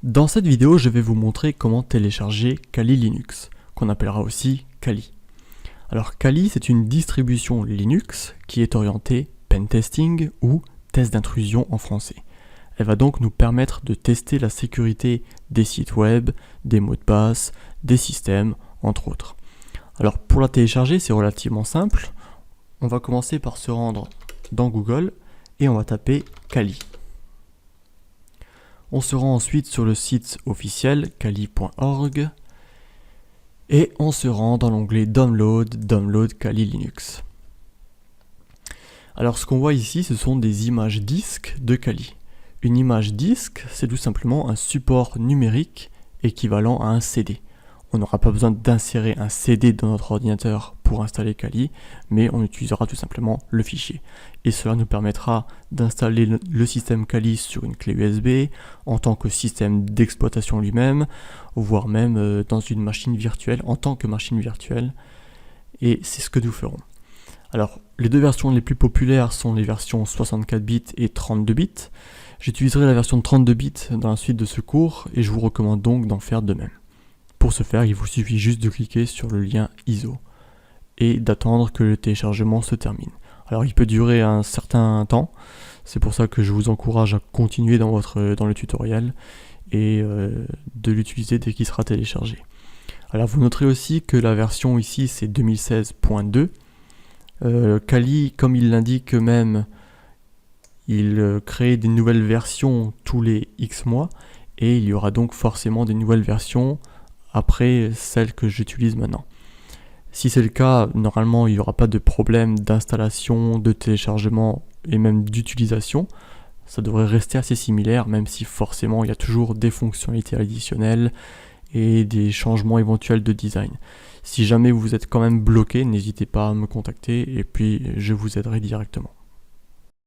Dans cette vidéo, je vais vous montrer comment télécharger Kali Linux, qu'on appellera aussi Kali. Alors Kali, c'est une distribution Linux qui est orientée pentesting ou test d'intrusion en français. Elle va donc nous permettre de tester la sécurité des sites web, des mots de passe, des systèmes, entre autres. Alors pour la télécharger, c'est relativement simple. On va commencer par se rendre dans Google et on va taper Kali. On se rend ensuite sur le site officiel kali.org et on se rend dans l'onglet Download Kali Linux. Alors ce qu'on voit ici, ce sont des images disques de Kali. Une image disque, c'est tout simplement un support numérique équivalent à un CD. On n'aura pas besoin d'insérer un CD dans notre ordinateur pour installer Kali, mais on utilisera tout simplement le fichier. Et cela nous permettra d'installer le système Kali sur une clé USB, en tant que système d'exploitation lui-même, voire même dans une machine virtuelle, en tant que machine virtuelle. Et c'est ce que nous ferons. Alors, les deux versions les plus populaires sont les versions 64 bits et 32 bits. J'utiliserai la version de 32 bits dans la suite de ce cours, et je vous recommande donc d'en faire de même. Pour ce faire, il vous suffit juste de cliquer sur le lien ISO et d'attendre que le téléchargement se termine. Alors il peut durer un certain temps, c'est pour ça que je vous encourage à continuer dans le tutoriel et de l'utiliser dès qu'il sera téléchargé. Alors vous noterez aussi que la version ici c'est 2016.2. Kali, comme il l'indique eux-mêmes, il crée des nouvelles versions tous les X mois et il y aura donc forcément des nouvelles versions après celle que j'utilise maintenant. Si c'est le cas, normalement il n'y aura pas de problème d'installation, de téléchargement et même d'utilisation. Ça devrait rester assez similaire, même si forcément il y a toujours des fonctionnalités additionnelles et des changements éventuels de design. Si jamais vous êtes quand même bloqué, n'hésitez pas à me contacter et puis je vous aiderai directement.